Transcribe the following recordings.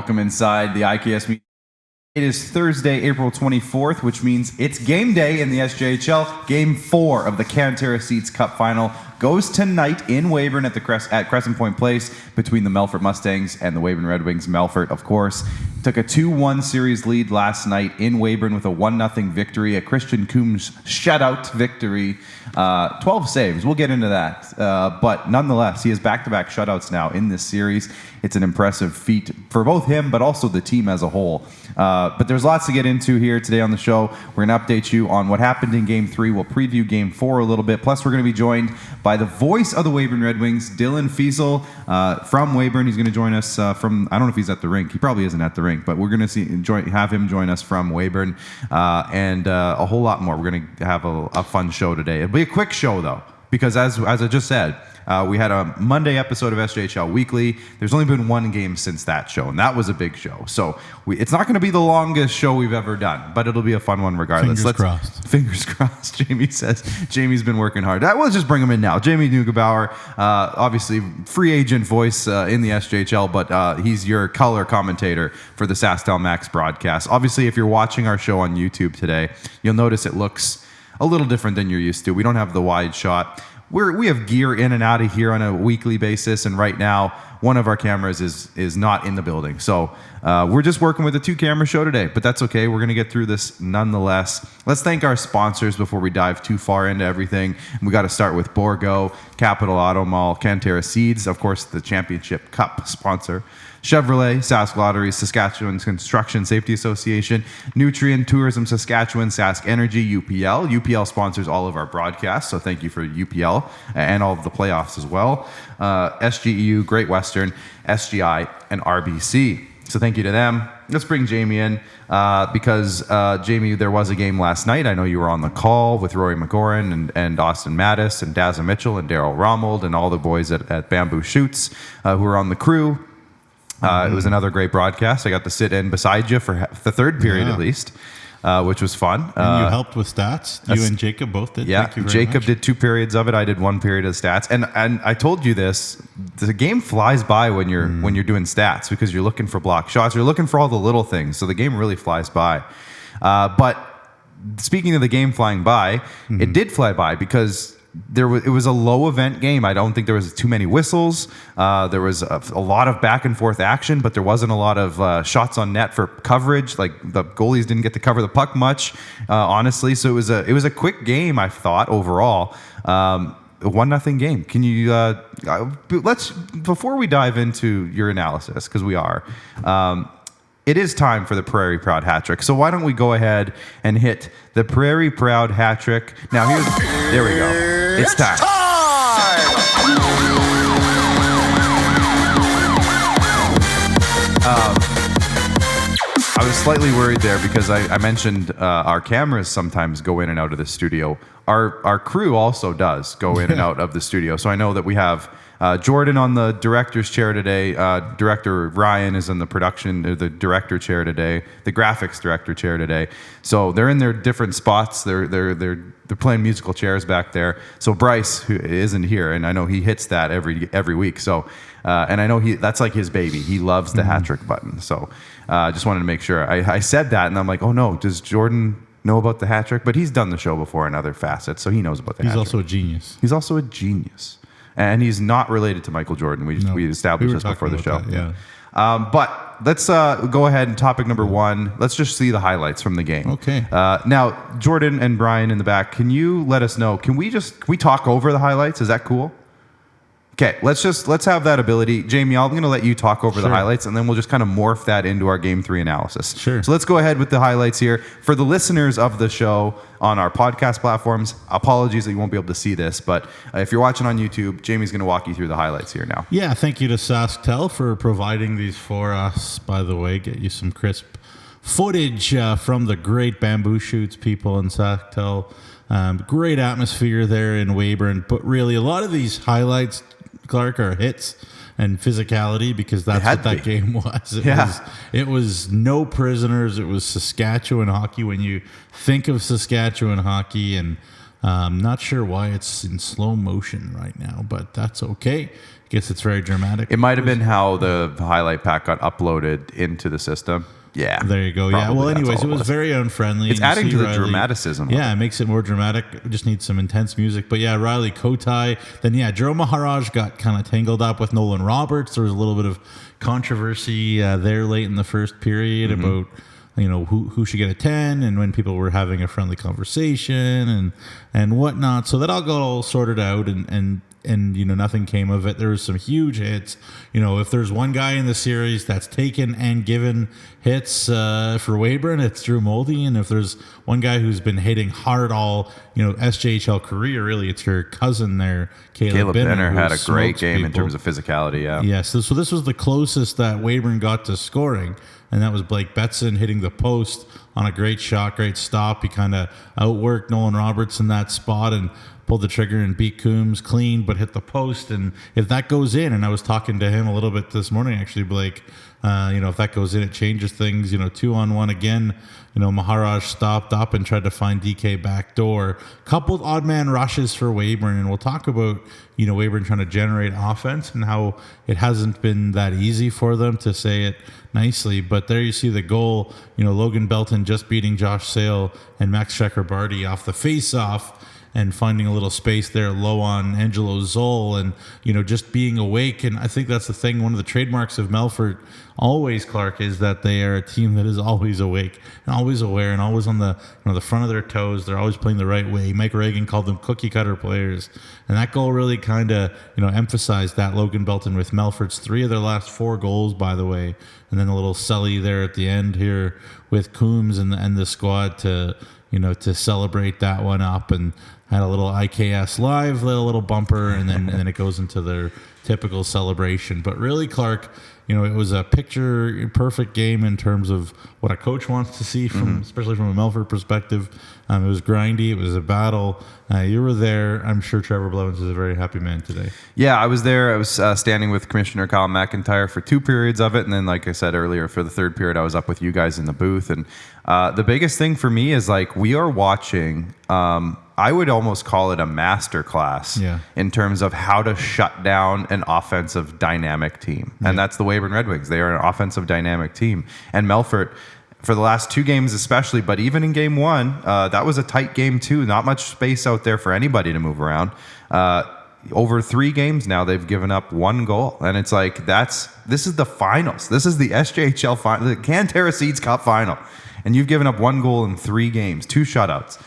welcome inside the IKS meeting. It is Thursday, April 24th, which means it's game day in the SJHL. Game 4 of the Cantera Seats Cup Final goes tonight in Weyburn at Crescent Point Place between the Melfort Mustangs and the Weyburn Red Wings. Melfort, of course, took a 2-1 series lead last night in Weyburn with a 1-0 victory, a Christian Coombs shutout victory, 12 saves. We'll get into that. But nonetheless, he has back-to-back shutouts now in this series. It's an impressive feat for both him, but also the team as a whole. But there's lots to get into here today on the show. We're going to update you on what happened in Game 3. We'll preview Game 4 a little bit. Plus, we're going to be joined by the voice of the Weyburn Red Wings, Dylan Fiesel from Weyburn. He's going to join us from, I don't know if he's at the rink. He probably isn't at the rink, but we're going to have him join us from Weyburn and a whole lot more. We're going to have a fun show today. It'll be a quick show, though, because as I just said, we had a Monday episode of SJHL Weekly. There's only been one game since that show, and that was a big show. So it's not going to be the longest show we've ever done, but it'll be a fun one regardless. Fingers crossed, Jamie says. Jamie's been working hard. Let's just bring him in now. Jamie Neugebauer, obviously free agent voice in the SJHL, but he's your color commentator for the SaskTel Max broadcast. Obviously, if you're watching our show on YouTube today, you'll notice it looks a little different than you're used to. We don't have the wide shot. We have gear in and out of here on a weekly basis, and right now one of our cameras is not in the building. So we're just working with a 2-camera show today, but that's okay. We're going to get through this nonetheless. Let's thank our sponsors before we dive too far into everything. We got to start with Borgo, Capital Auto Mall, Cantera Seeds, of course, the Championship Cup sponsor, Chevrolet, Sask Lotteries, Saskatchewan Construction Safety Association, Nutrien Tourism Saskatchewan, Sask Energy, UPL. UPL sponsors all of our broadcasts, so thank you for UPL and all of the playoffs as well. SGEU, Great Western, SGI, and RBC. So thank you to them. Let's bring Jamie in because, Jamie, there was a game last night. I know you were on the call with Rory McGoran and Austin Mattis and Dazza Mitchell and Daryl Romold and all the boys at Bamboo Shoots who were on the crew. It was another great broadcast. I got to sit in beside you for the third period at least, which was fun. And you helped with stats. You and Jacob both did. Yeah, Thank you very Jacob much. did 2 periods of it. I did 1 period of stats. And I told you this, the game flies by when you're doing stats because you're looking for block shots. You're looking for all the little things. So the game really flies by. But speaking of the game flying by, it did fly by because it was a low event game. I don't think there was too many whistles. There was a lot of back and forth action, but there wasn't a lot of shots on net for coverage. Like the goalies didn't get to cover the puck much, honestly. So it was a quick game, I thought, overall. A 1-0 game. Can you let's before we dive into your analysis, because we are. It is time for the Prairie Proud hat trick. So why don't we go ahead and hit the Prairie Proud hat trick? Now there we go. It's time. I was slightly worried there because I mentioned our cameras sometimes go in and out of the studio. Our crew also does go in and out of the studio. So I know that we have Jordan on the director's chair today. Director Ryan is in the the director chair today. The graphics director chair today. So they're in their different spots. They're playing musical chairs back there. So Bryce, who isn't here, and I know he hits that every week. So and I know that's like his baby. He loves the hat trick button. So I just wanted to make sure. I said that, and I'm like, oh no, does Jordan know about the hat trick? But he's done the show before in other facets, so he knows about the hat trick. He's also a genius. He's also a genius. And he's not related to Michael Jordan. We established this before the show. That, yeah. But let's go ahead and topic number 1. Let's just see the highlights from the game. Okay. Now, Jordan and Brian in the back, can you let us know? Can we talk over the highlights? Is that cool? Okay, let's have that ability. Jamie, I'm going to let you talk over the highlights, and then we'll just kind of morph that into our Game 3 analysis. Sure. So let's go ahead with the highlights here. For the listeners of the show on our podcast platforms, apologies that you won't be able to see this, but if you're watching on YouTube, Jamie's going to walk you through the highlights here now. Yeah, thank you to SaskTel for providing these for us, by the way. Get you some crisp footage from the great Bamboo Shoots people in SaskTel. Great atmosphere there in Weyburn, but really a lot of these highlights, Clark, are hits and physicality because that's what that game was. It was no prisoners. It was Saskatchewan hockey. When you think of Saskatchewan hockey and Not sure why it's in slow motion right now, but that's okay. Guess it's very dramatic. It might have been how the highlight pack got uploaded into the system. Yeah. There you go. Yeah. Well, anyways, it was very unfriendly. It's adding to the dramaticism. Yeah, it makes it more dramatic. It just needs some intense music. But yeah, Riley Kotai. Then yeah, Joe Maharaj got kind of tangled up with Nolan Roberts. There was a little bit of controversy there late in the first period about who should get a 10 and when people were having a friendly conversation and whatnot. So that all got all sorted out and nothing came of it. There was some huge hits. If there's one guy in the series that's taken and given hits for Weyburn, it's Drew Moldy. And if there's one guy who's been hitting hard all SJHL career, really, it's your cousin there, Caleb Binner had a great game in terms of physicality. Yeah. So this was the closest that Weyburn got to scoring, and that was Blake Betson hitting the post on a great shot, great stop. He kind of outworked Nolan Roberts in that spot and pulled the trigger and beat Coombs clean, but hit the post. And if that goes in, and I was talking to him a little bit this morning, actually, Blake, if that goes in, it changes things. 2-on-1 again. Maharaj stopped up and tried to find DK back door. Coupled odd man rushes for Weyburn, and we'll talk about Weyburn trying to generate offense and how it hasn't been that easy for them, to say it nicely. But there you see the goal. Logan Belton just beating Josh Sale and Max Chakrabarty off the face-off, and finding a little space there low on Angelo Zoll, and just being awake. And I think that's the thing, one of the trademarks of Melfort always, Clark, is that they are a team that is always awake and always aware and always on the the front of their toes. They're always playing the right way. Mike Reagan called them cookie cutter players, and that goal really kind of emphasized that. Logan Belton with Melfort's 3 of their last 4 goals, by the way, and then a little Sully there at the end here with Coombs and the squad to celebrate that one up, and had a little IKS live, little bumper, and then it goes into their typical celebration. But really, Clark, it was a picture perfect game in terms of what a coach wants to see from, especially from a Melfort perspective. It was grindy. It was a battle. You were there. I'm sure Trevor Blevins is a very happy man today. Yeah, I was there. I was standing with Commissioner Kyle McIntyre for 2 periods of it. And then, like I said earlier, for the 3rd period, I was up with you guys in the booth. And the biggest thing for me is, we are watching, I would almost call it a master class in terms of how to shut down an offensive dynamic team. And that's the Weyburn Red Wings. They are an offensive dynamic team. And Melfort, for the last 2 games especially, but even in game 1, that was a tight game too. Not much space out there for anybody to move around. Over 3 games now, they've given up 1 goal. And it's this is the finals. This is the SJHL final, the Cantera Seeds Cup final. And you've given up 1 goal in 3 games, 2 shutouts.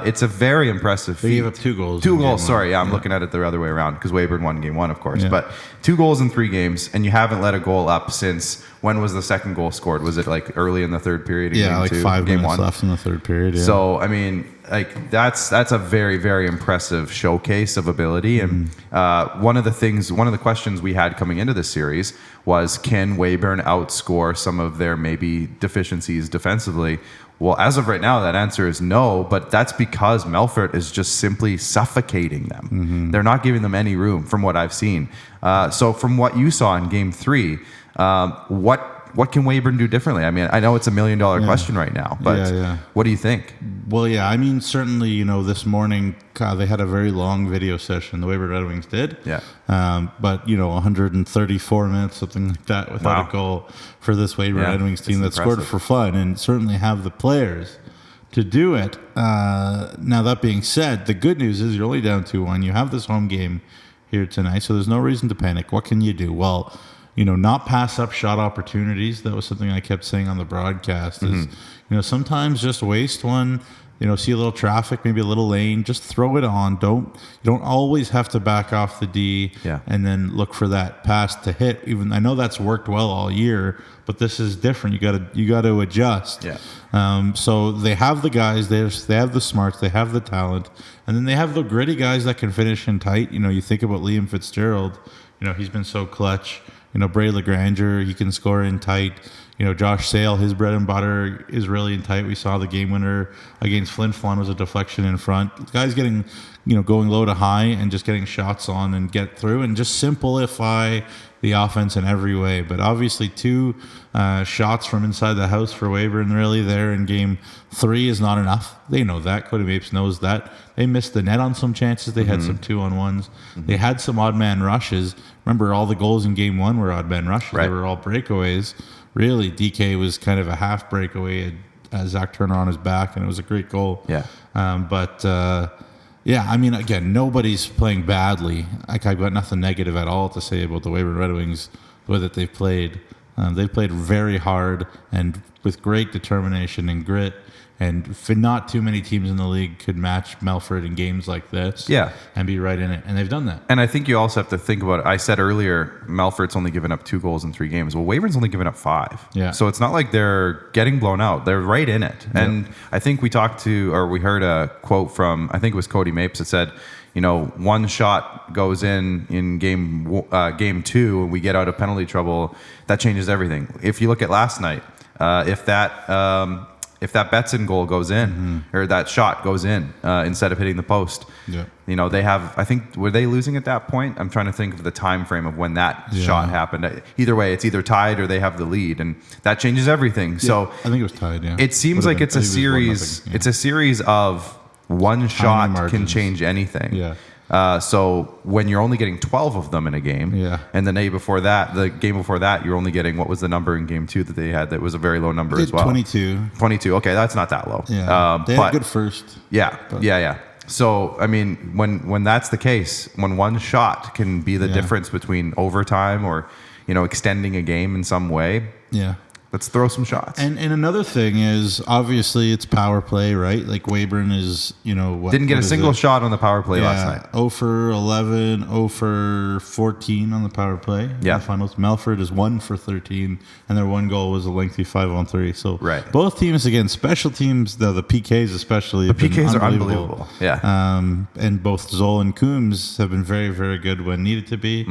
It's a very impressive feat. They gave up 2 goals. 2 goals, sorry. Yeah, I'm looking at it the other way around because Weyburn won game 1, of course. But 2 goals in 3 games, and you haven't let a goal up since, when was the second goal scored? Was it like early in the 3rd period? Yeah, game like 2, 5 game minutes 1? left in the 3rd period. Yeah. So, I mean, that's a very, very impressive showcase of ability. And one of the questions we had coming into this series was, can Weyburn outscore some of their maybe deficiencies defensively? Well, as of right now, that answer is no, but that's because Melfort is just simply suffocating them. They're not giving them any room from what I've seen. So from what you saw in game 3, what can Weyburn do differently? I mean, I know it's $1 million question right now, but what do you think? Well, yeah, I mean, certainly, this morning they had a very long video session. The Weyburn Red Wings did. Yeah. But, 134 minutes, something like that, without a goal for this Weyburn Red Wings team that scored for fun and certainly have the players to do it. Now, that being said, the good news is you're only down 2-1. You have this home game here tonight, so there's no reason to panic. What can you do? Well, not pass up shot opportunities. That was something I kept saying on the broadcast is, sometimes just waste one, see a little traffic, maybe a little lane, just throw it on. You don't always have to back off the D and then look for that pass to hit. Even I know that's worked well all year, but this is different. You got to adjust. Yeah. So they have the guys, they have the smarts, they have the talent, and then they have the gritty guys that can finish in tight. You think about Liam Fitzgerald, he's been so clutch. Bray Legranger, he can score in tight. Josh Sale, his bread and butter is really in tight. We saw the game winner against Flin Flon was a deflection in front. The guy's getting, going low to high and just getting shots on and get through and just simplify the offense in every way. But obviously 2 shots from inside the house for Weyburn really there in game 3 is not enough. They know that. Cody Mapes knows that. They missed the net on some chances. They had some 2-on-1s. They had some odd man rushes. Remember, all the goals in game 1 were odd man rushes. Right. They were all breakaways. Really, DK was kind of a half breakaway. Zach Turner on his back, and it was a great goal. Yeah. Yeah, I mean, again, nobody's playing badly. I've got nothing negative at all to say about the Weyburn Red Wings, the way that they've played. They've played very hard and with great determination and grit. And not too many teams in the league could match Melfort in games like this. Yeah. And be right in it. And they've done that. And I think you also have to think about it. I said earlier, Melfort's only given up 2 goals in 3 games. Well, Weyburn's only given up 5. Yeah. So it's not like they're getting blown out. They're right in it. Yeah. And I think we heard a quote from, I think it was Cody Mapes that said, 1 shot goes in game 2 and we get out of penalty trouble, that changes everything. If you look at last night, if that Betson goal goes in, or that shot goes in instead of hitting the post, they have, I think, were they losing at that point? I'm trying to think of the time frame of when that shot happened. Either way, it's either tied or they have the lead, and that changes everything. So I think it was tied, yeah. It seems like it's a series. It's a series of one shot can change anything. Yeah. So when you're only getting 12 of them in a game, and the game before that, you're only getting, what was the number in game 2 that they had? That was a very low number as well. 22. 22. Okay, that's not that low. Yeah. They had a good first. Yeah. So, I mean, when that's the case, when one shot can be the difference between overtime or, extending a game in some way. Yeah. Let's throw some shots. And another thing is, obviously, it's power play, right? Like Weyburn is, didn't get a single shot on the power play last night. 0 for 11, 0 for 14 on the power play. In the finals. Melfort is 1 for 13, and their 1 goal was a lengthy 5-on-3. So both teams, again, special teams, the PKs especially. The PKs are unbelievable. Yeah. And both Zoll and Coombs have been very, very good when needed to be.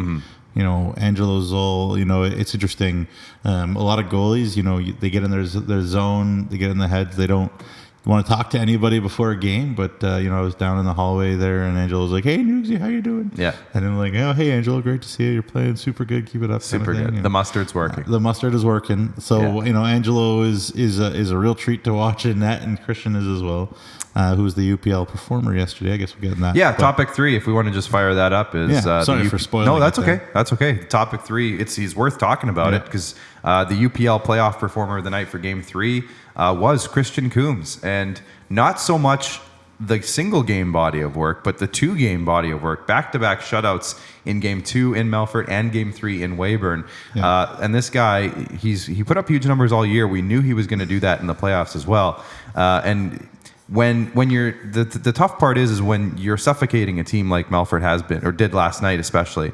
Angelo Zoll, it's interesting. A lot of goalies, they get in their zone, they get in the heads, they don't want to talk to anybody before a game. But, I was down in the hallway there, and Angelo was like, "Hey, Nugsy, how you doing?" Yeah. And I'm like, "Oh, hey, Angelo, great to see you. You're playing super good. Keep it up." Super good. The mustard's working. The mustard is working. So, Angelo is a real treat to watch in net, and Christian is as well. Who was the UPL performer yesterday? I guess we'll get in that. Yeah, topic 3, if we want to just fire that up, is sorry for spoiling. No, that's okay. That's okay. Topic 3, he's worth talking about it because the UPL playoff performer of the night for Game 3 was Christian Coombs, and not so much the single game body of work, but the 2 game body of work, back-to-back shutouts in Game 2 in Melfort and Game 3 in Weyburn. And this guy, he put up huge numbers all year. We knew he was going to do that in the playoffs as well. And when you're the tough part is when you're suffocating a team like Melfort has been or did last night, especially.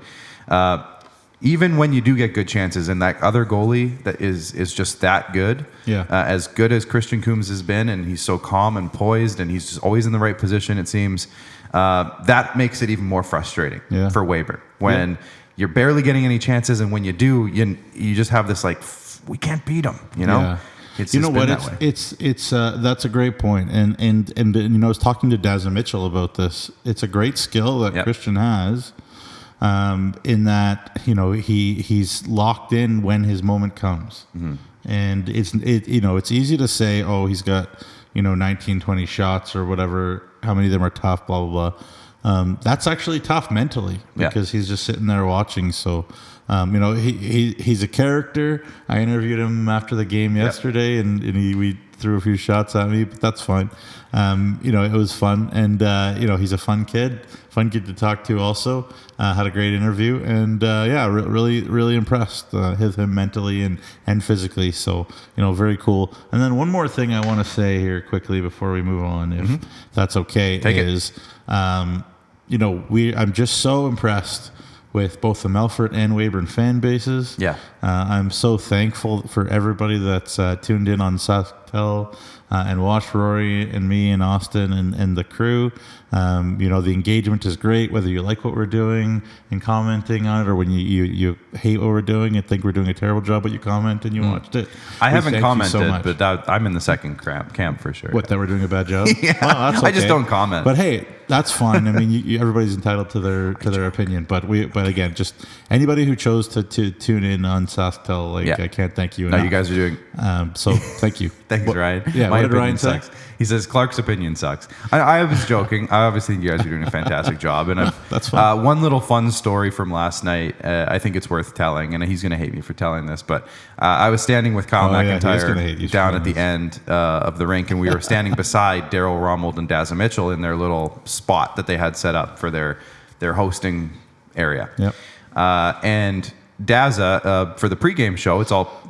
Even when you do get good chances, and that other goalie that is just that good, as good as Christian Coombs has been, and he's so calm and poised, and he's just always in the right position, it seems, that makes it even more frustrating for Weyburn when you're barely getting any chances, and when you do, you just have this we can't beat them, Yeah. It's what? It's that's a great point. And I was talking to Dazza Mitchell about this. It's a great skill that Christian has, in that he's locked in when his moment comes. And it's easy to say, oh, he's got 19, 20 shots or whatever. How many of them are tough? Blah blah blah. That's actually tough mentally because he's just sitting there watching. So. He's a character. I interviewed him after the game yesterday, and we threw a few shots at me, but that's fine. It was fun, and he's a fun kid to talk to. Also, had a great interview, and really, really impressed with him mentally and physically. So very cool. And then one more thing I want to say here quickly before we move on, if that's okay, I'm just so impressed with both the Melfort and Weyburn fan bases. I'm so thankful for everybody that's tuned in on SJHL hotel and watch Rory and me and Austin and the crew. The engagement is great, whether you like what we're doing and commenting on it, or when you hate what we're doing and think we're doing a terrible job, but you comment and you watched it. I haven't commented, but I'm in the second camp for sure. What, that we're doing a bad job? Yeah, well, that's okay. I just don't comment. But hey, that's fine. I mean, everybody's entitled to their opinion. But again, just anybody who chose to tune in on SaskTel, I can't thank you enough. No, you guys are doing. So thank you. Thanks, Ryan. Yeah, my what did Ryan opinion say? Sucks. He says Clark's opinion sucks. I was joking. I obviously think you guys are doing a fantastic job. And that's fine. One little fun story from last night. I think it's worth telling, and he's going to hate me for telling this, but I was standing with Kyle McIntyre down at the end of the rink, and we were standing beside Daryl Romold and Dazza Mitchell in their little spot that they had set up for their hosting area. Yep. And Dazza, for the pregame show, it's all...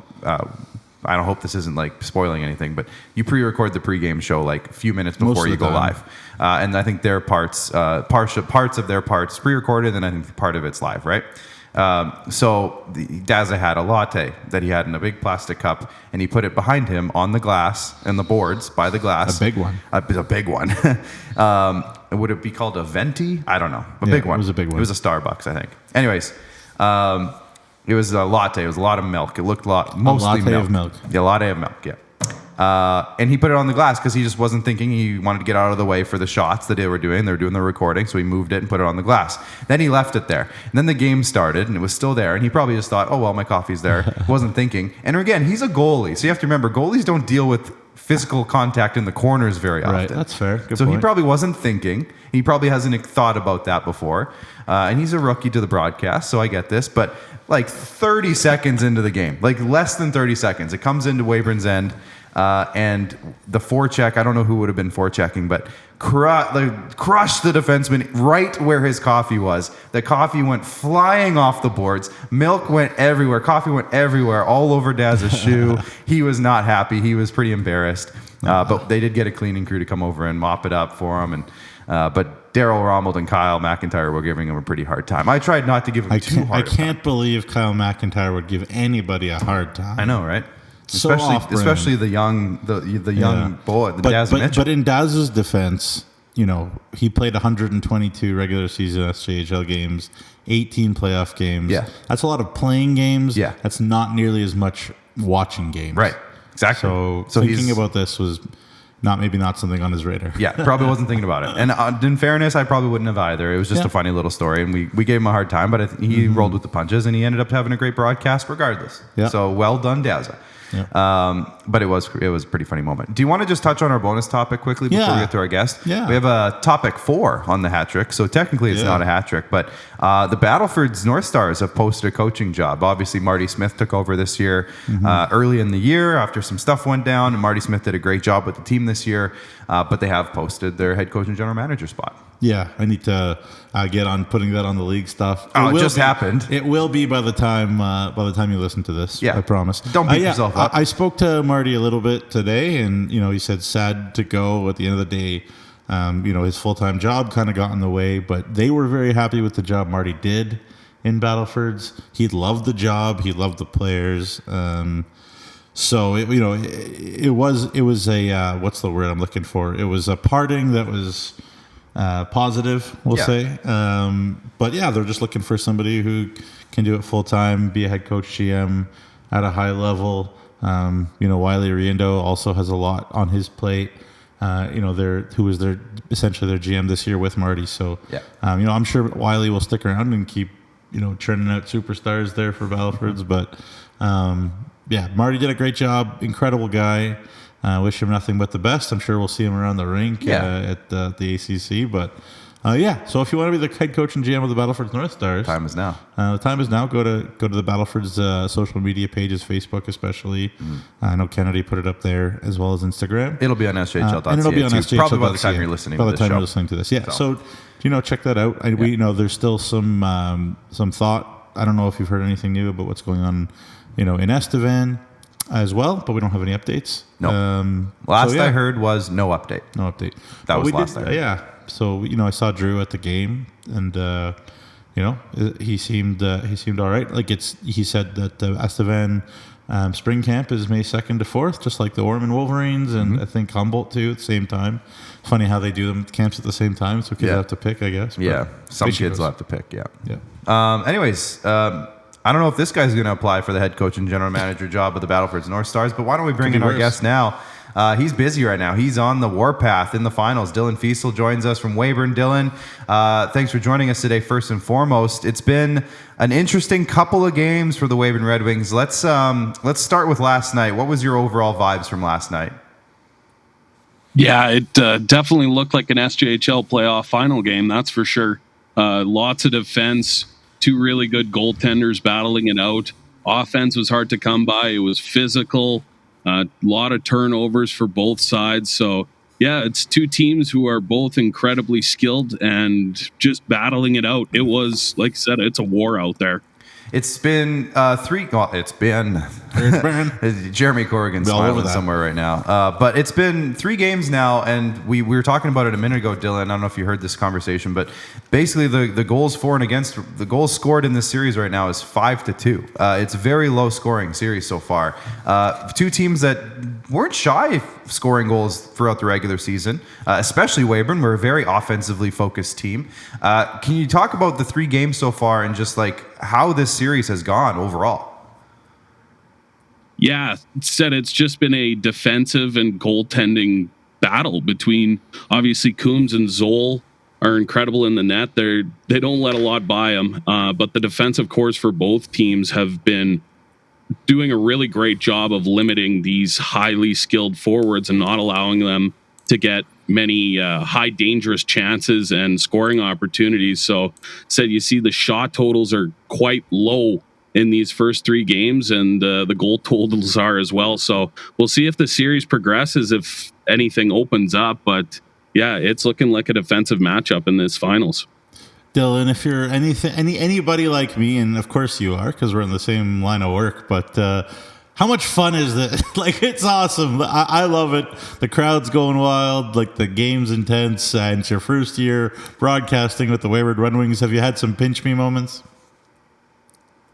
I don't hope this isn't like spoiling anything, but you pre-record the pregame show like a few minutes before you go live, and I think their parts of their parts pre-recorded, and I think part of it's live, right? So Dazza had a latte that he had in a big plastic cup, and he put it behind him on the glass and the boards by the glass. A big one. A big one. Would it be called a venti? I don't know. Big one. It was a big one. It was a Starbucks, I think. Anyways. It was a latte. It was a lot of milk. It looked mostly milk. Of milk. Yeah, a latte of milk, yeah. And he put it on the glass because he just wasn't thinking. He wanted to get out of the way for the shots that they were doing. They were doing the recording, so he moved it and put it on the glass. Then he left it there. And then the game started, and it was still there. And he probably just thought, oh, well, my coffee's there. Wasn't thinking. And again, he's a goalie. So you have to remember, goalies don't deal with physical contact in the corners very often. Right, that's fair. Good so point. He probably wasn't thinking. He probably hasn't thought about that before. And he's a rookie to the broadcast, so I get this. But like 30 seconds into the game, like less than 30 seconds, it comes into Weyburn's end, and the forecheck, I don't know who would have been forechecking, but crushed the defenseman right where his coffee was. The coffee went flying off the boards. Milk went everywhere. Coffee went everywhere, all over Daz's shoe. He was not happy. He was pretty embarrassed. But they did get a cleaning crew to come over and mop it up for him. But Daryl Romold and Kyle McIntyre were giving him a pretty hard time. I tried not to give him too hard. I can't believe Kyle McIntyre would give anybody a hard time. I know, right? So especially the young boy, Daz Mitchell. But in Daz's defense, he played 122 regular season SJHL games, 18 playoff games. Yeah. That's a lot of playing games. Yeah. That's not nearly as much watching games. Right. Exactly. So thinking about this was maybe not something on his radar. Yeah, probably wasn't thinking about it. And in fairness, I probably wouldn't have either. It was just a funny little story, and we gave him a hard time, but he rolled with the punches, and he ended up having a great broadcast regardless. Yeah. So well done, Dazza. Yeah. But it was a pretty funny moment. Do you want to just touch on our bonus topic quickly before we get to our guest? Yeah. We have a topic 4 on the hat trick, so technically it's not a hat trick, but the Battleford's North Stars have posted a coaching job. Obviously, Marty Smith took over this year early in the year after some stuff went down, and Marty Smith did a great job with the team this year, but they have posted their head coach and general manager spot. Yeah, I need to get on putting that on the league stuff. It just happened. It will be by the time you listen to this. Yeah, I promise. Don't beat yourself up. I spoke to Marty a little bit today, and he said sad to go at the end of the day. His full-time job kind of got in the way, but they were very happy with the job Marty did in Battleford's. He loved the job. He loved the players. So it was a what's the word I'm looking for? It was a parting that was positive, we'll say. But yeah, they're just looking for somebody who can do it full time, be a head coach, GM at a high level. Wiley Riendo also has a lot on his plate. Who was essentially their GM this year with Marty. So I'm sure Wiley will stick around and keep churning out superstars there for Battleford's. But Marty did a great job. Incredible guy. Wish him nothing but the best. I'm sure we'll see him around the rink at the ACC. But so if you want to be the head coach and GM of the Battleford's North Stars, time is now. The time is now. Go to the Battleford's social media pages, Facebook especially. I know Kennedy put it up there as well as Instagram. It'll be on SJHL.ca. And it'll be on SJHL.ca. Probably by the time you're listening. By the time you're listening to this, So check that out. We there's still some thought. I don't know if you've heard anything new about what's going on, in Estevan as well, but we don't have any updates. No. Last I heard was no update. No update. That was last I heard. Yeah. So I saw Drew at the game, and he seemed all right. Like he said that Estevan Spring camp is May 2nd to 4th, just like the Ormond Wolverines, and I think Humboldt too at the same time. Funny how they do them camps at the same time, so kids have to pick, I guess. Yeah, some kids will have to pick, Yeah. Anyways, I don't know if this guy's going to apply for the head coach and general manager job of the Battlefords North Stars, but why don't we bring in our guest now? He's busy right now. He's on the warpath in the finals. Dylan Fiesel joins us from Weyburn. Dylan, thanks for joining us today, first and foremost. It's been an interesting couple of games for the Weyburn Red Wings. Let's start with last night. What was your overall vibes from last night? Yeah, it definitely looked like an SJHL playoff final game, that's for sure. Lots of defense, two really good goaltenders battling it out. Offense was hard to come by. It was physical. A lot of turnovers for both sides. So, yeah, it's two teams who are both incredibly skilled and just battling it out. It was, like I said, it's a war out there. It's been Jeremy Corrigan's smiling somewhere right now. But it's been 3 games now, and we were talking about it a minute ago, Dylan. I don't know if you heard this conversation, but basically the goals for and against, the goals scored in this series right now is 5-2. It's a very low scoring series so far. Two teams that weren't shy of scoring goals throughout the regular season, especially Weyburn. We're a very offensively focused team. Can you talk about the 3 games so far and just like how this series has gone overall? Yeah, it's just been a defensive and goaltending battle between, obviously, Coombs and Zoll are incredible in the net. They don't let a lot by them, but the defensive cores for both teams have been doing a really great job of limiting these highly skilled forwards and not allowing them to get many high dangerous chances and scoring opportunities. So you see the shot totals are quite low in these first 3 games, and the goal totals are as well. So we'll see if the series progresses, if anything opens up. But yeah, it's looking like a defensive matchup in this finals. Dylan, if you're anybody like me, and of course you are, because we're in the same line of work, but how much fun is it? Like, it's awesome. I love it. The crowd's going wild. Like, the game's intense. And it's your first year broadcasting with the Weyburn Red Wings. Have you had some pinch me moments?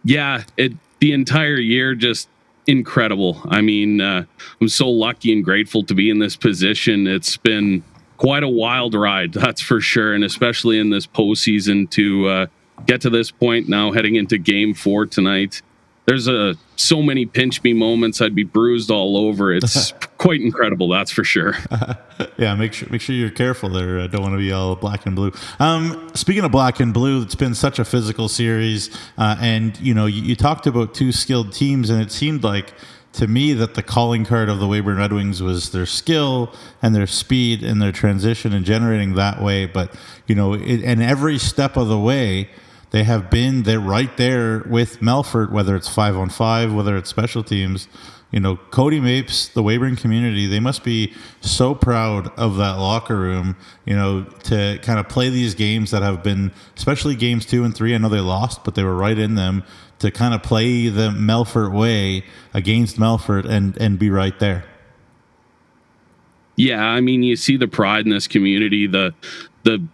Yeah, the entire year just incredible. I mean, I'm so lucky and grateful to be in this position. It's been quite a wild ride, that's for sure, and especially in this postseason to get to this point now, heading into Game 4 tonight. There's so many pinch me moments. I'd be bruised all over. It's quite incredible, that's for sure. Yeah, make sure you're careful there. I don't want to be all black and blue. Speaking of black and blue, it's been such a physical series, and you talked about 2 skilled teams, and it seemed like to me that the calling card of the Weyburn Red Wings was their skill and their speed and their transition and generating that way. But and every step of the way, they're right there with Melfort, whether it's 5-on-5, whether it's special teams. Cody Mapes, the Weyburn community, they must be so proud of that locker room, to kind of play these games that have been, especially games 2 and 3. I know they lost, but they were right in them, to kind of play the Melfort way against Melfort and be right there. Yeah, I mean, you see the pride in this community, the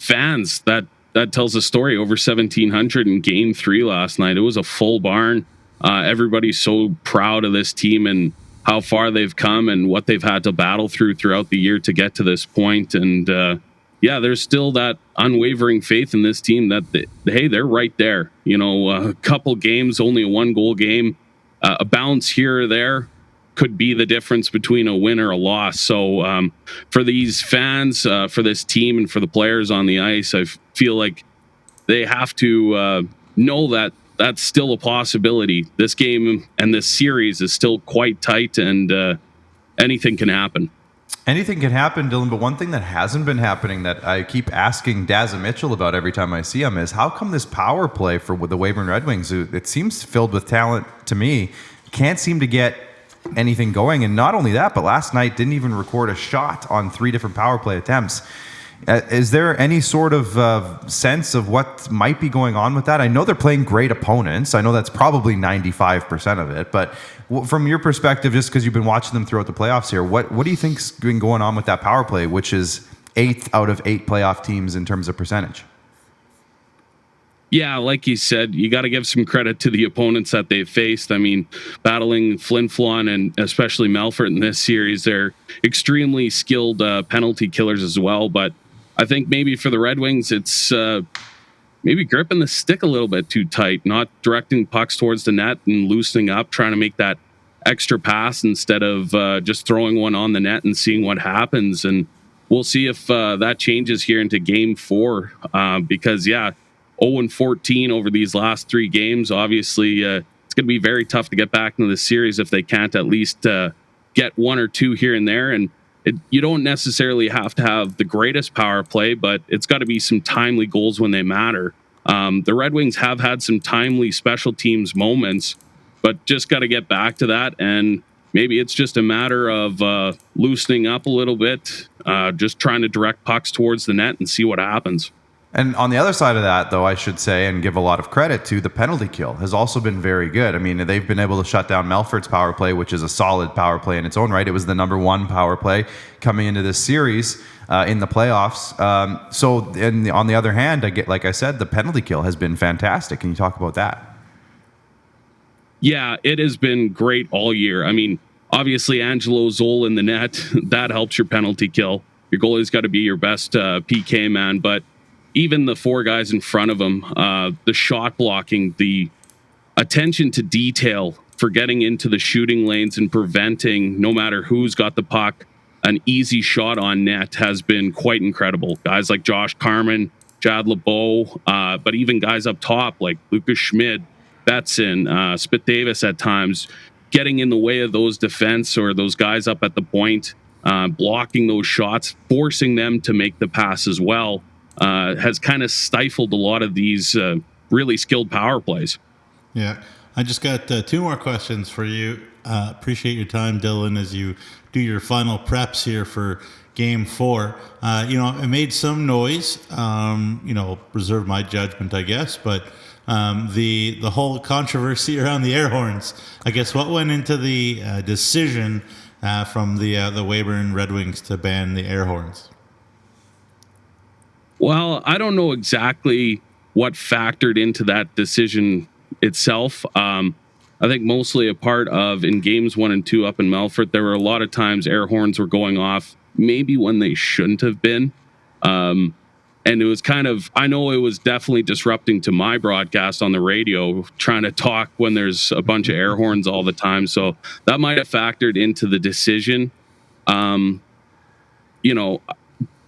fans, that tells a story. Over 1,700 in Game 3 last night. It was a full barn. Everybody's so proud of this team and how far they've come and what they've had to battle throughout the year to get to this point. And yeah, there's still that unwavering faith in this team that they're right there. A couple games, only a 1-goal game, a bounce here or there could be the difference between a win or a loss. So for these fans, for this team, and for the players on the ice, I feel like they have to know that that's still a possibility. This game and this series is still quite tight, and anything can happen. Anything can happen, Dylan, but one thing that hasn't been happening that I keep asking Dazza Mitchell about every time I see him is how come this power play for the Weyburn Red Wings, it seems filled with talent to me, can't seem to get anything going. And not only that, but last night didn't even record a shot on 3 different power play attempts. Is there any sort of sense of what might be going on with that? I know they're playing great opponents. I know that's probably 95% of it. But from your perspective, just because you've been watching them throughout the playoffs here, what do you think's been going on with that power play, which is 8th out of 8 playoff teams in terms of percentage? Yeah, like you said, you got to give some credit to the opponents that they've faced. I mean, battling Flin Flon and especially Melfort in this series, they're extremely skilled penalty killers as well. But I think maybe for the Red Wings, it's maybe gripping the stick a little bit too tight, not directing pucks towards the net and loosening up, trying to make that extra pass instead of just throwing one on the net and seeing what happens. And we'll see if that changes here into game 4 because, yeah, 0-14 over these last 3 games. Obviously, it's going to be very tough to get back into the series if they can't at least get 1 or 2 here and there. And you don't necessarily have to have the greatest power play, but it's got to be some timely goals when they matter. The Red Wings have had some timely special teams moments, but just got to get back to that. And maybe it's just a matter of loosening up a little bit, just trying to direct pucks towards the net and see what happens. And on the other side of that, though, I should say and give a lot of credit to, the penalty kill has also been very good. I mean, they've been able to shut down Melfort's power play, which is a solid power play in its own right. It was the number 1 power play coming into this series in the playoffs. On the other hand, like I said, the penalty kill has been fantastic. Can you talk about that? Yeah, it has been great all year. I mean, obviously, Angelo Zoll in the net, that helps your penalty kill. Your goalie's got to be your best PK man, but even the 4 guys in front of him, the shot blocking, the attention to detail for getting into the shooting lanes and preventing, no matter who's got the puck, an easy shot on net has been quite incredible. Guys like Josh Carman, Jad LeBeau, but even guys up top like Lucas Schmid, Betson, Spit Davis at times, getting in the way of those defense or those guys up at the point, blocking those shots, forcing them to make the pass as well. Has kind of stifled a lot of these really skilled power plays. Yeah. I just got 2 more questions for you. Appreciate your time, Dylan, as you do your final preps here for game 4. It made some noise, reserve my judgment, I guess, but the whole controversy around the air horns, I guess, what went into the decision from the Weyburn Red Wings to ban the air horns? Well, I don't know exactly what factored into that decision itself. I think mostly a part of in games 1 and 2 up in Melfort, there were a lot of times air horns were going off maybe when they shouldn't have been. And it was I know it was definitely disrupting to my broadcast on the radio, trying to talk when there's a bunch of air horns all the time. So that might have factored into the decision.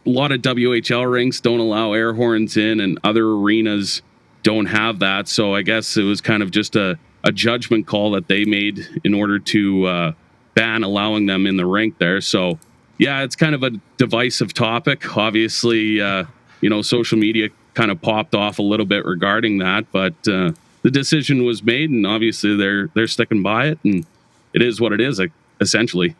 A lot of WHL rinks don't allow air horns in, and other arenas don't have that. So I guess it was kind of just a judgment call that they made in order to ban allowing them in the rink there. So, yeah, it's kind of a divisive topic. Obviously, social media kind of popped off a little bit regarding that, but the decision was made, and obviously they're sticking by it, and it is what it is, essentially.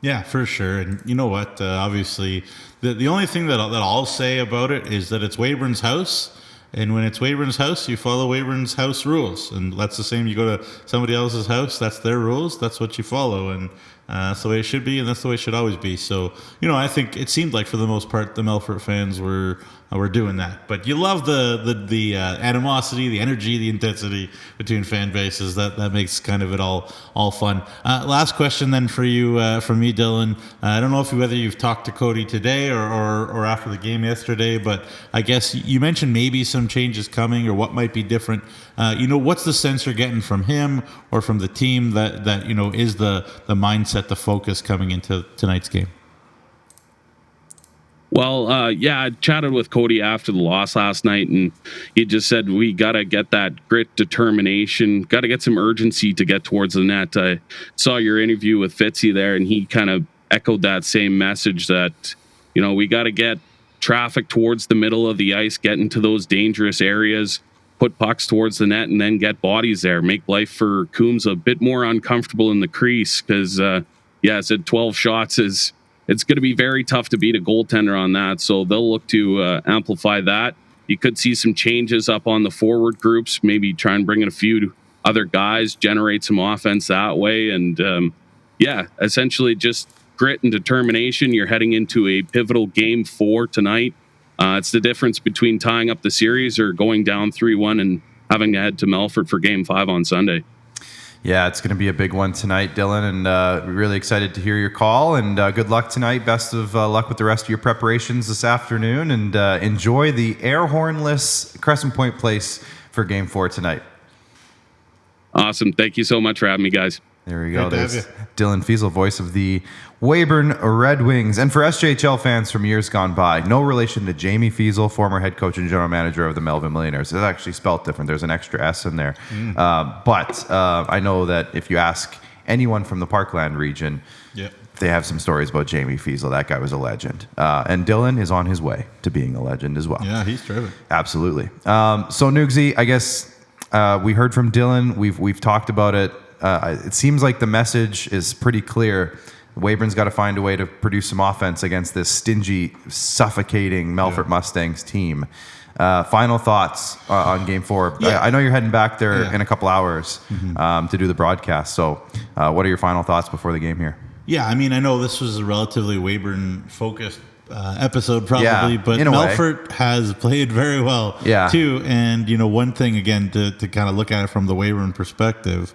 Yeah, for sure. And you know what? Obviously, the only thing that I'll say about it is that it's Weyburn's house. And when it's Weyburn's house, you follow Weyburn's house rules. And that's the same. You go to somebody else's house, that's their rules. That's what you follow. And that's the way it should be. And that's the way it should always be. So, I think it seemed like for the most part, the Melfort fans were doing that. But you love the animosity, the energy, the intensity between fan bases. That makes kind of it all fun. Last question then for you, from me, Dylan. I don't know whether you've talked to Cody today or after the game yesterday, but I guess you mentioned maybe some changes coming or what might be different. What's the sense you're getting from him or from the team that is the mindset, the focus coming into tonight's game? Well, I chatted with Cody after the loss last night, and he just said we got to get that grit, determination, got to get some urgency to get towards the net. I saw your interview with Fitzy there, and he kind of echoed that same message that, we got to get traffic towards the middle of the ice, get into those dangerous areas, put pucks towards the net, and then get bodies there, make life for Coombs a bit more uncomfortable in the crease because, I said 12 shots it's going to be very tough to beat a goaltender on that. So they'll look to amplify that. You could see some changes up on the forward groups, maybe try and bring in a few other guys, generate some offense that way. And essentially just grit and determination. You're heading into a pivotal game 4 tonight. It's the difference between tying up the series or going down 3-1 and having to head to Melfort for Game 5 on Sunday. Yeah, it's going to be a big one tonight, Dylan, and we're really excited to hear your call, and good luck tonight. Best of luck with the rest of your preparations this afternoon, and enjoy the air hornless Crescent Point Place for Game 4 tonight. Awesome. Thank you so much for having me, guys. There we go. There's Dylan Fiesel, voice of the Weyburn Red Wings. And for SJHL fans from years gone by, no relation to Jamie Fiesel, former head coach and general manager of the Melville Millionaires. It's actually spelled different. There's an extra S in there. But I know that if you ask anyone from the Parkland region, they have some stories about Jamie Fiesel. That guy was a legend. And Dylan is on his way to being a legend as well. Yeah, he's terrific. Absolutely. So, Nugsy, I guess we heard from Dylan. We've talked about it. It seems like the message is pretty clear. Weyburn's got to find a way to produce some offense against this stingy, suffocating Melfort Mustangs team. Final thoughts on Game 4. I know you're heading back there in a couple hours to do the broadcast. So what are your final thoughts before the game here? Yeah, I mean, I know this was a relatively Weyburn-focused episode probably, but Melfort has played very well too. And, one thing, again, to kind of look at it from the Weyburn perspective,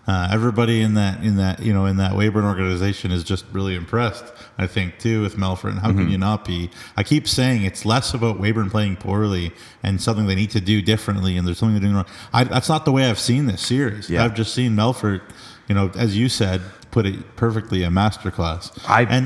everybody in that Weyburn organization is just really impressed, I think, too, with Melfort. And how can you not be? I keep saying it's less about Weyburn playing poorly and something they need to do differently, and there's something they're doing wrong. That's not the way I've seen this series. I've just seen Melfort, as you said, put it perfectly, a masterclass.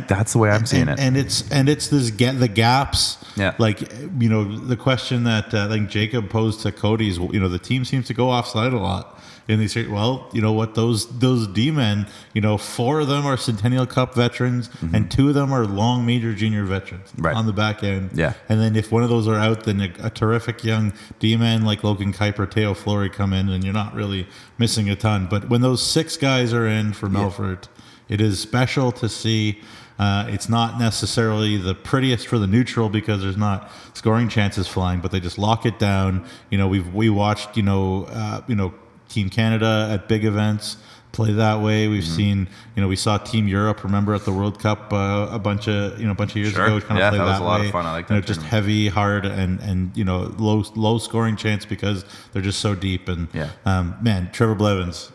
That's the way I'm seeing it. And it's the gaps. Yeah. Like, the question that I think Jacob posed to Cody is, the team seems to go offside a lot. And they say, well, you know what, those D-men, 4 of them are Centennial Cup veterans and 2 of them are long major junior veterans on the back end. Yeah. And then if one of those are out, then a terrific young D-man like Logan Kuiper, Teo Flory come in, and you're not really missing a ton. But when those 6 guys are in for Melfort, it is special to see. It's not necessarily the prettiest for the neutral because there's not scoring chances flying, but they just lock it down. We watched, Team Canada at big events play that way. We've seen, we saw Team Europe, remember, at the World Cup a bunch of years ago, kind of play that way. That was a lot of fun. I like that. Just heavy, hard, and low scoring chance because they're just so deep. And man, Trevor Blevins,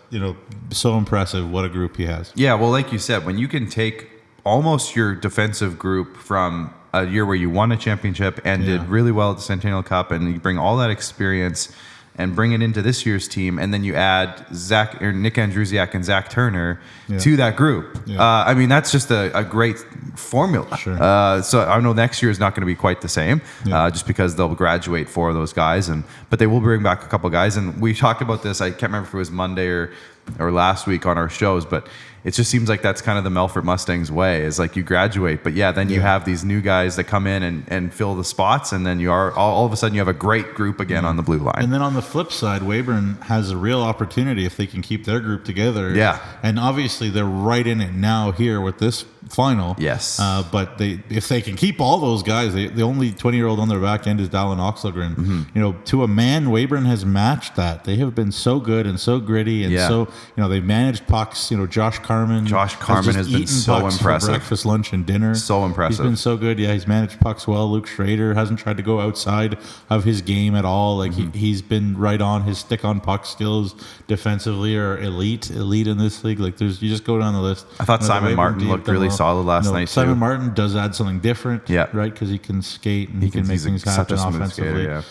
so impressive. What a group he has. Yeah, well, like you said, when you can take almost your defensive group from a year where you won a championship and did really well at the Centennial Cup, and you bring all that experience and bring it into this year's team, and then you add Nick Andrusiak and Zach Turner to that group. I mean, that's just a great formula. Sure. So I know next year is not going to be quite the same, just because they'll graduate 4 of those guys, but they will bring back a couple guys. And we talked about this, I can't remember if it was Monday or last week on our shows, but it just seems like that's kind of the Melfort Mustangs way, is like you graduate, but then you have these new guys that come in and fill the spots, and then you are all of a sudden you have a great group again on the blue line. And then on the flip side, Weyburn has a real opportunity if they can keep their group together. Yeah. And obviously they're right in it now here with this final. Yes. But if they can keep all those guys, the only 20-year-old on their back end is Dallin Oxelgren. To a man, Weyburn has matched that. They have been so good and so gritty, and so they've managed pucks. Josh Carman has been so impressive. For breakfast, lunch, and dinner. So impressive. He's been so good. Yeah, he's managed pucks well. Luke Schrader hasn't tried to go outside of his game at all. Like he's been right on. His stick on puck skills defensively are elite in this league. Like you just go down the list. I thought Simon Martin looked really solid last night. Simon Martin does add something different, right? Because he can skate and he can make things happen offensively. Skater,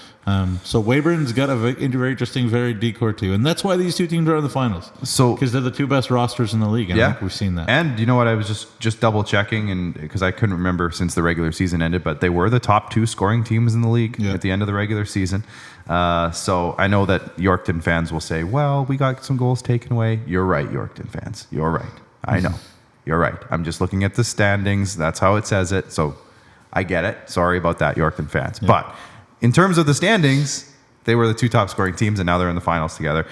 so Weyburn's got a very interesting, very decor too, and that's why these 2 teams are in the finals. So because they're the 2 best rosters in the league. I think we've seen that. And you know what? I was just double checking, and because I couldn't remember since the regular season ended, but they were the top 2 scoring teams in the league at the end of the regular season. So I know that Yorkton fans will say, "Well, we got some goals taken away." You're right, Yorkton fans. You're right. I know. You're right. I'm just looking at the standings. That's how it says it. So I get it. Sorry about that, Yorkton fans. Yeah. But in terms of the standings, they were the 2 top scoring teams, and now they're in the finals together.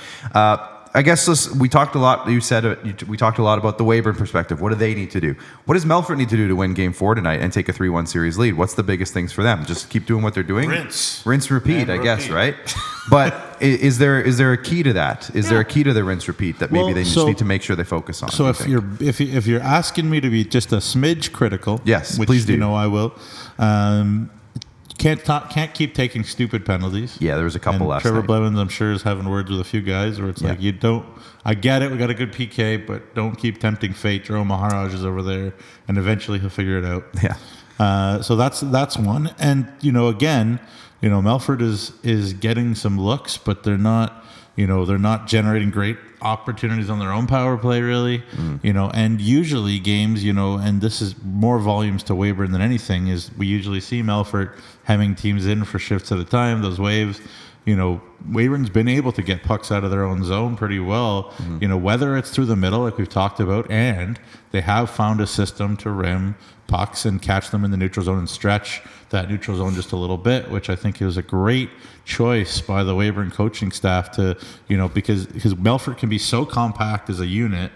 I guess we talked a lot. You said we talked a lot about the Weyburn perspective. What do they need to do? What does Melfort need to do to win Game 4 tonight and take a 3-1 series lead? What's the biggest things for them? Just keep doing what they're doing. Rinse, repeat. I guess, right? But is there a key to that? Is there a key to the rinse, repeat that maybe they just need to make sure they focus on? So if you're asking me to be just a smidge critical, yes, which please do. I will. can't keep taking stupid penalties. Yeah, there was a couple and last Trevor night. Blevins, I'm sure, is having words with a few guys where it's like, you don't. I get it. We got a good PK, but don't keep tempting fate. Jerome Maharaj is over there, and eventually he'll figure it out. Yeah. So that's one. And again, Melfort is getting some looks, but they're not generating great opportunities on their own power play, really. And usually games, and this is more volumes to Weyburn than anything, is we usually see Melfort having teams in for shifts at a time, those waves. Weyburn's been able to get pucks out of their own zone pretty well, whether it's through the middle, like we've talked about, and they have found a system to rim pucks and catch them in the neutral zone and stretch that neutral zone just a little bit, which I think is a great choice by the Weyburn coaching staff to, because Melfort can be so compact as a unit.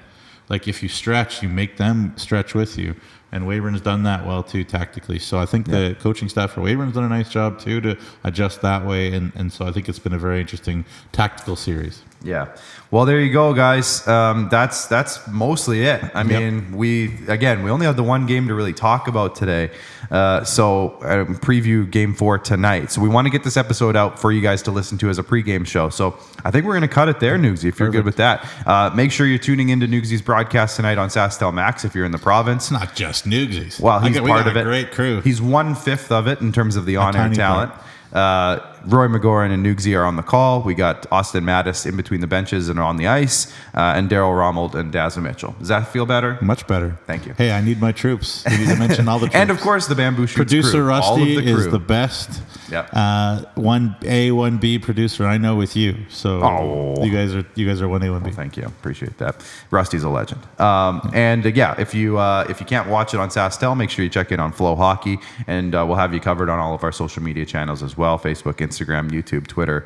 Like if you stretch, you make them stretch with you. And Weyburn's done that well too tactically. So I think the coaching staff for Weyburn's done a nice job too to adjust that way. And so I think it's been a very interesting tactical series. Yeah. Well, there you go, guys. That's mostly it. I mean, we only have the one game to really talk about today. So preview game 4 tonight. So we want to get this episode out for you guys to listen to as a pregame show. So I think we're going to cut it there, Noogsy, if you're good with that. Make sure you're tuning into Noogsy's broadcast tonight on SaskTel Max if you're in the province. It's not just Noogsy's. Well, he's part of it. Great crew. He's 1/5 of it in terms of the on-air talent. Roy McGoran and Noogsy are on the call. We got Austin Mattis in between the benches and on the ice, and Daryl Rommel and Dazza Mitchell. Does that feel better? Much better. Thank you. Hey, I need my troops. You need to mention all the troops. And of course, the Bamboo Shoots producer crew. Rusty All of the crew. is the best. Yep. 1A, 1B producer I know with you. So you guys are 1A, 1B. Well, thank you. Appreciate that. Rusty's a legend. If you can't watch it on SaskTel, make sure you check in on Flow Hockey, and we'll have you covered on all of our social media channels as well: Facebook, Instagram, YouTube, Twitter,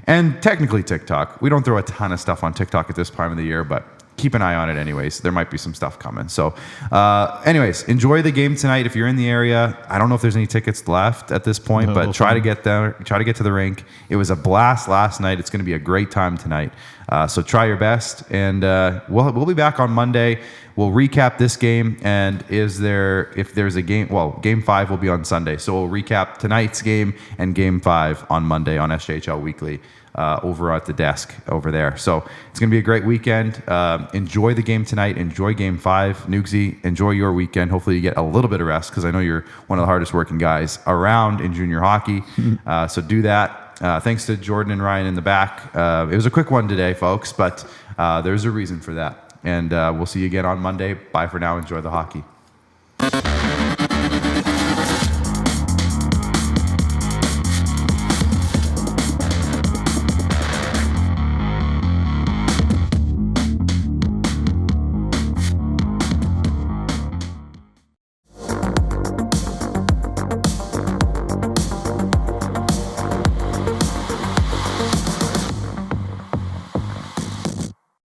and technically TikTok. We don't throw a ton of stuff on TikTok at this time of the year, but keep an eye on it anyways. There might be some stuff coming. So anyways, enjoy the game tonight if you're in the area. I don't know if there's any tickets left at this point, but try to get there. Try to get to the rink. It was a blast last night. It's going to be a great time tonight. So try your best, and we'll be back on Monday. We'll recap this game, and if there's a game, Game 5 will be on Sunday. So we'll recap tonight's game and Game 5 on Monday on SJHL Weekly over at the desk over there. So it's going to be a great weekend. Enjoy the game tonight. Enjoy Game 5. Noogsy, enjoy your weekend. Hopefully you get a little bit of rest, because I know you're one of the hardest working guys around in junior hockey. So do that. Thanks to Jordan and Ryan in the back. It was a quick one today, folks, but there's a reason for that. And we'll see you again on Monday. Bye for now. Enjoy the hockey.